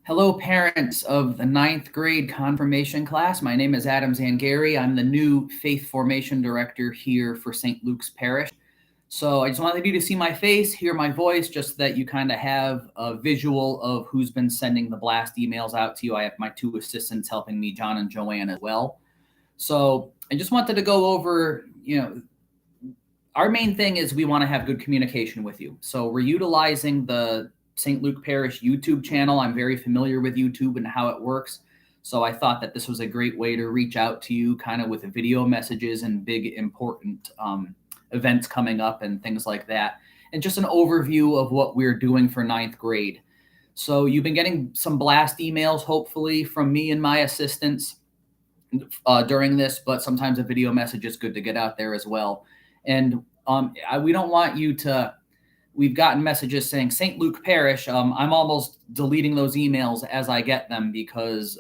Hello, parents of the ninth grade confirmation class. My name is Adam Zangari. I'm the new faith formation director here for St. Luke's Parish. So I just wanted you to see my face, hear my voice, just so that you kind of have a visual of who's been sending the blast emails out to you. I have my two assistants helping me, John and Joanne, as well. So I just wanted to go over, our main thing is we want to have good communication with you. So we're utilizing the St. Luke Parish YouTube channel. I'm very familiar with YouTube and how it works. So I thought that this was a great way to reach out to you kind of with video messages and big important events coming up and things like that. And just an overview of what we're doing for ninth grade. So you've been getting some blast emails, hopefully, from me and my assistants during this, but sometimes a video message is good to get out there as well. And we don't want you to, we've gotten messages saying St. Luke Parish. I'm almost deleting those emails as I get them because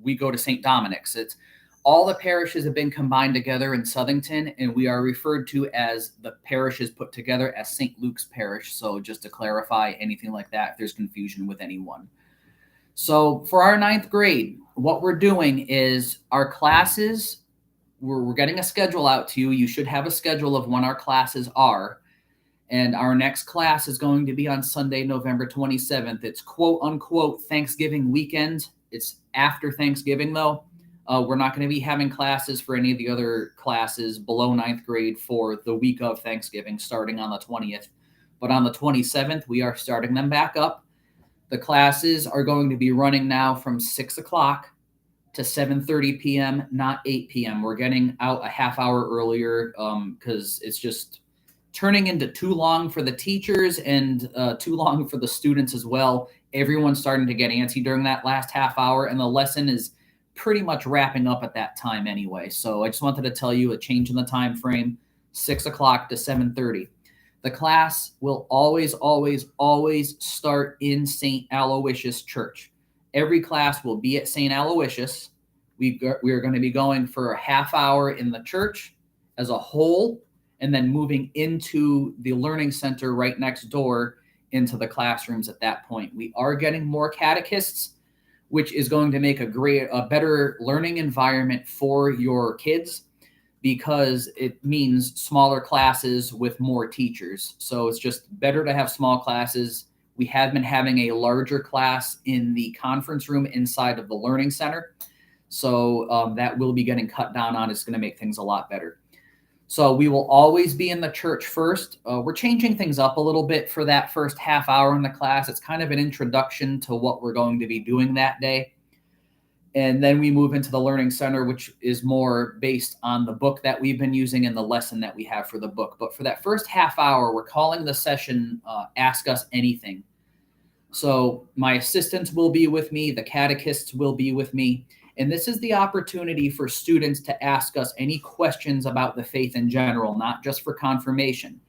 we go to St. Dominic's. It's all the parishes have been combined together in Southington, and we are referred to as the parishes put together as St. Luke's Parish. So just to clarify anything like that, if there's confusion with anyone. So for our ninth grade, what we're doing is our classes, we're getting a schedule out to you. You should have a schedule of when our classes are. And our next class is going to be on Sunday, November 27th. It's quote unquote Thanksgiving weekend. It's after Thanksgiving, though. We're not going to be having classes for any of the other classes below ninth grade for the week of Thanksgiving, starting on the 20th. But on the 27th, we are starting them back up. The classes are going to be running now from 6 o'clock to 7:30 p.m., not 8 p.m. We're getting out a half hour earlier because it's just turning into too long for the teachers and too long for the students as well. Everyone's starting to get antsy during that last half hour, and the lesson is pretty much wrapping up at that time anyway. So I just wanted to tell you a change in the time frame, 6 o'clock to 7:30. The class will always, always, always start in St. Aloysius Church. Every class will be at St. Aloysius. We are going to be going for a half hour in the church as a whole, and then moving into the learning center right next door into the classrooms at that point. We are getting more catechists, which is going to make a better learning environment for your kids because it means smaller classes with more teachers. So it's just better to have small classes. We have been having a larger class in the conference room inside of the learning center. So that will be getting cut down on. It's going to make things a lot better. So we will always be in the church first. We're changing things up a little bit for that first half hour in the class. It's kind of an introduction to what we're going to be doing that day. And then we move into the learning center, which is more based on the book that we've been using and the lesson that we have for the book. But for that first half hour, we're calling the session Ask Us Anything. So my assistants will be with me. The catechists will be with me. And this is the opportunity for students to ask us any questions about the faith in general, not just for confirmation.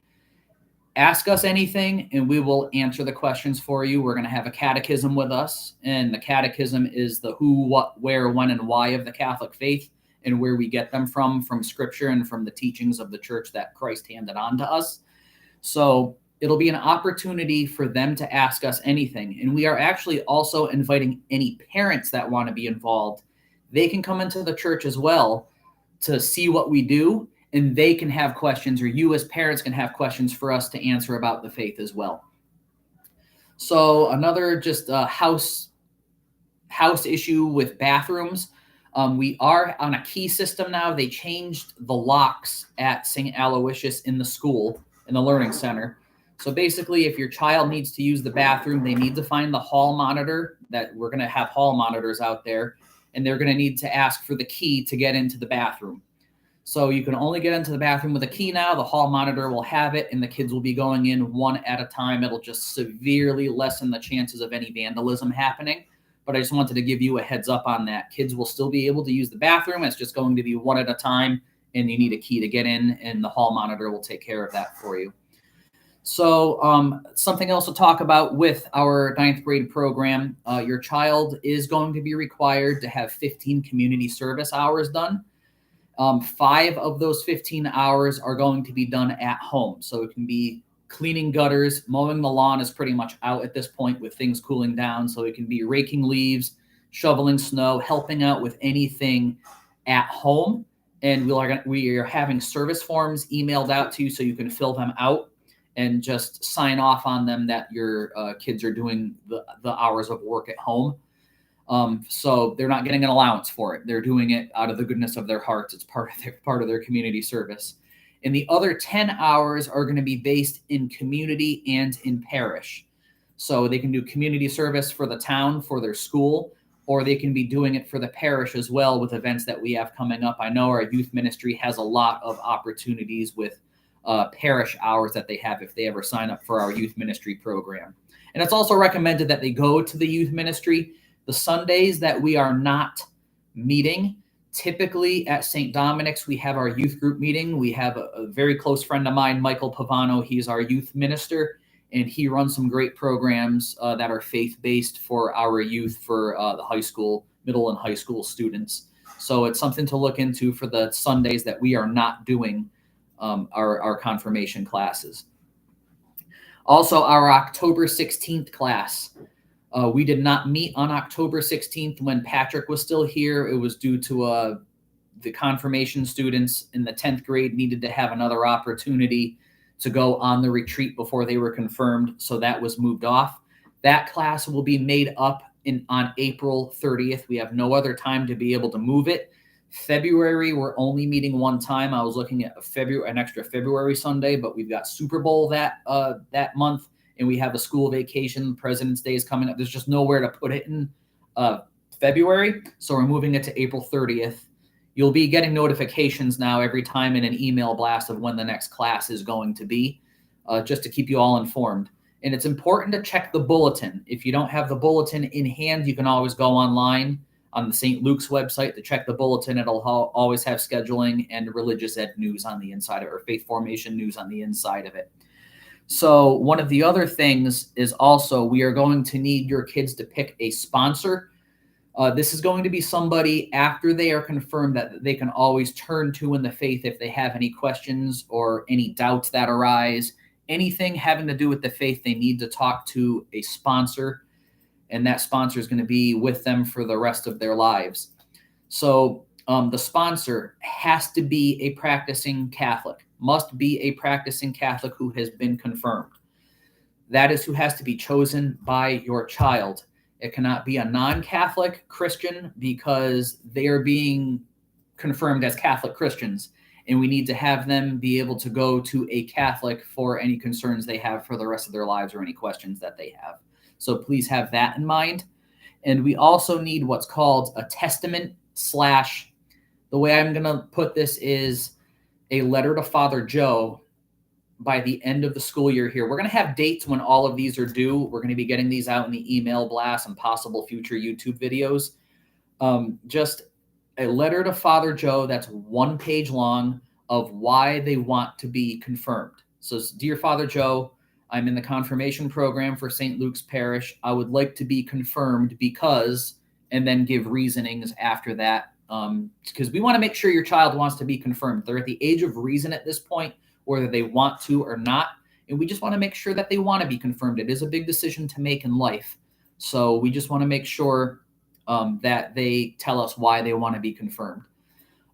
Ask us anything, and we will answer the questions for you. We're going to have a catechism with us, and the catechism is the who, what, where, when, and why of the Catholic faith, and where we get them from Scripture and from the teachings of the church that Christ handed on to us. So it'll be an opportunity for them to ask us anything. And we are actually also inviting any parents that want to be involved. They can come into the church as well to see what we do, and they can have questions, or you as parents can have questions for us to answer about the faith as well. So another just house issue with bathrooms. We are on a key system now. They changed the locks at St. Aloysius in the school, in the learning center. So basically, if your child needs to use the bathroom, they need to find the hall monitor. That we're going to have hall monitors out there, and they're going to need to ask for the key to get into the bathroom. So you can only get into the bathroom with a key now. The hall monitor will have it, and the kids will be going in one at a time. It'll just severely lessen the chances of any vandalism happening. But I just wanted to give you a heads up on that. Kids will still be able to use the bathroom. It's just going to be one at a time, and you need a key to get in, and the hall monitor will take care of that for you. So something else to talk about with our ninth grade program, your child is going to be required to have 15 community service hours done. 5 of those 15 hours are going to be done at home. So it can be cleaning gutters, mowing the lawn is pretty much out at this point with things cooling down. So it can be raking leaves, shoveling snow, helping out with anything at home. And we are having service forms emailed out to you so you can fill them out and just sign off on them that your kids are doing the hours of work at home. So they're not getting an allowance for it. They're doing it out of the goodness of their hearts. It's part of their community service. And the other 10 hours are going to be based in community and in parish. So they can do community service for the town, for their school, or they can be doing it for the parish as well with events that we have coming up. I know our youth ministry has a lot of opportunities with parish hours that they have if they ever sign up for our youth ministry program. And it's also recommended that they go to the youth ministry the Sundays that we are not meeting. Typically at St. Dominic's, we have our youth group meeting. We have a very close friend of mine, Michael Pavano. He's our youth minister, and he runs some great programs that are faith-based for our youth, for the high school, middle and high school students. So it's something to look into for the Sundays that we are not doing our confirmation classes. Also, our October 16th class. We did not meet on October 16th when Patrick was still here. It was due to the confirmation students in the 10th grade needed to have another opportunity to go on the retreat before they were confirmed. So that was moved off. That class will be made up on April 30th. We have no other time to be able to move it. February, we're only meeting one time. I was looking at an extra February Sunday, but we've got Super Bowl that month. And we have a school vacation. President's Day is coming up. There's just nowhere to put it in February. So we're moving it to April 30th. You'll be getting notifications now every time in an email blast of when the next class is going to be, just to keep you all informed. And it's important to check the bulletin. If you don't have the bulletin in hand, you can always go online on the St. Luke's website to check the bulletin. It'll always have scheduling and religious ed news on the inside of it, or faith formation news on the inside of it. So one of the other things is also we are going to need your kids to pick a sponsor. This is going to be somebody after they are confirmed that they can always turn to in the faith if they have any questions or any doubts that arise. Anything having to do with the faith, they need to talk to a sponsor, and that sponsor is going to be with them for the rest of their lives. So the sponsor has to be a practicing Catholic. Must be a practicing Catholic who has been confirmed. That is who has to be chosen by your child. It cannot be a non-Catholic Christian because they are being confirmed as Catholic Christians, and we need to have them be able to go to a Catholic for any concerns they have for the rest of their lives or any questions that they have. So please have that in mind. And we also need what's called a testament / the way I'm going to put this is a letter to Father Joe by the end of the school year here. We're going to have dates when all of these are due. We're going to be getting these out in the email blast and possible future YouTube videos. Just a letter to Father Joe that's 1 page long of why they want to be confirmed. So, dear Father Joe, I'm in the confirmation program for St. Luke's Parish. I would like to be confirmed because, and then give reasonings after that. Because we want to make sure your child wants to be confirmed. They're at the age of reason at this point, whether they want to or not. And we just want to make sure that they want to be confirmed. It is a big decision to make in life. So we just want to make sure that they tell us why they want to be confirmed.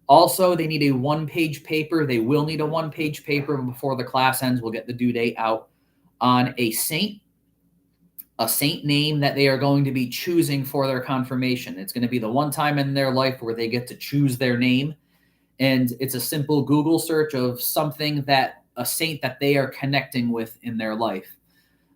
Also, they need a 1-page paper. They will need a 1-page paper before the class ends. We'll get the due date out on a saint name that they are going to be choosing for their confirmation. It's going to be the one time in their life where they get to choose their name. And it's a simple Google search of something that a saint that they are connecting with in their life.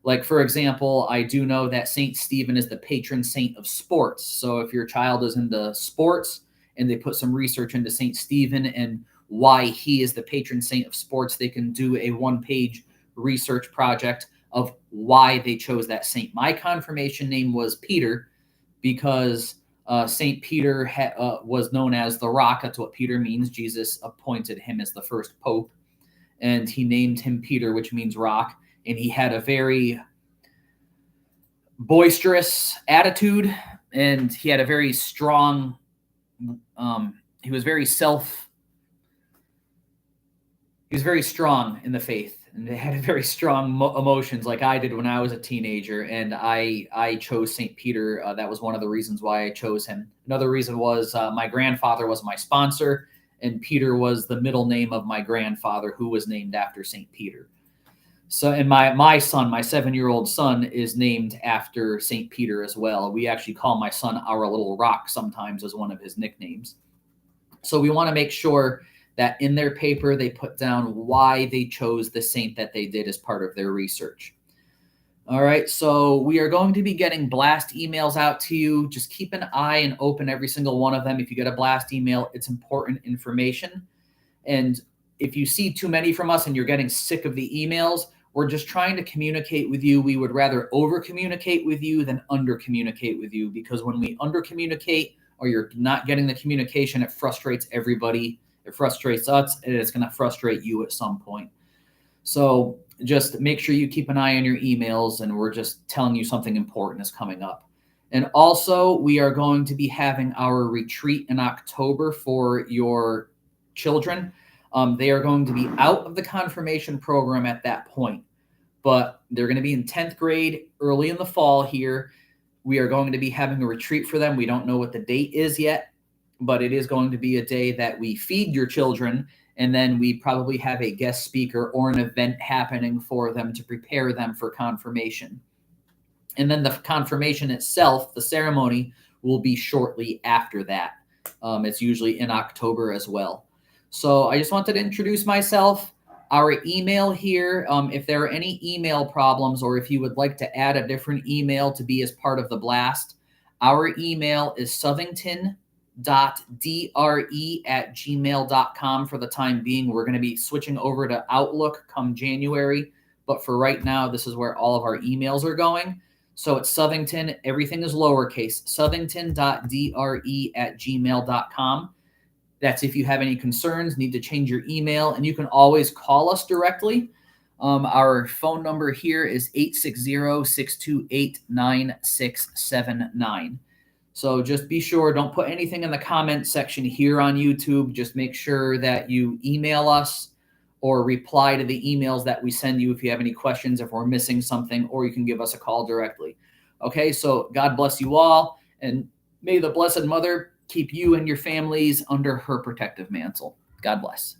Like, for example, I do know that St. Stephen is the patron saint of sports. So if your child is into sports and they put some research into St. Stephen and why he is the patron saint of sports, they can do a 1-page research project of why they chose that saint. My confirmation name was Peter because St. Peter was known as the Rock. That's what Peter means. Jesus appointed him as the first pope, and he named him Peter, which means rock. And he had a very boisterous attitude, and he had a very strong, he was very strong in the faith. and they had very strong emotions like I did when I was a teenager. And I chose St. Peter. That was one of the reasons why I chose him. Another reason was my grandfather was my sponsor, and Peter was the middle name of my grandfather, who was named after St. Peter. So, and my son, my 7-year-old son, is named after St. Peter as well. We actually call my son our little rock sometimes as one of his nicknames. So we want to make sure that in their paper they put down why they chose the saint that they did as part of their research. All right, so we are going to be getting blast emails out to you. Just keep an eye and open every single one of them. If you get a blast email, it's important information. And if you see too many from us and you're getting sick of the emails, we're just trying to communicate with you. We would rather over communicate with you than under communicate with you, because when we under communicate or you're not getting the communication, it frustrates everybody. It frustrates us, and it's going to frustrate you at some point. So just make sure you keep an eye on your emails, and we're just telling you something important is coming up. And also, we are going to be having our retreat in October for your children. They are going to be out of the confirmation program at that point, but they're going to be in 10th grade early in the fall here. We are going to be having a retreat for them. We don't know what the date is yet, but it is going to be a day that we feed your children, and then we probably have a guest speaker or an event happening for them to prepare them for confirmation. And then the confirmation itself, the ceremony, will be shortly after that. It's usually in October as well. So I just wanted to introduce myself. Our email here, if there are any email problems or if you would like to add a different email to be as part of the blast, our email is southington.dre@gmail.com for the time being. We're going to be switching over to Outlook come January, but for right now, this is where all of our emails are going. So it's Southington, everything is lowercase, southington.dre@gmail.com. That's if you have any concerns, need to change your email, and you can always call us directly. Our phone number here is 860-628-9679. So just be sure, don't put anything in the comment section here on YouTube. Just make sure that you email us or reply to the emails that we send you if you have any questions, if we're missing something, or you can give us a call directly. Okay, so God bless you all, and may the Blessed Mother keep you and your families under her protective mantle. God bless.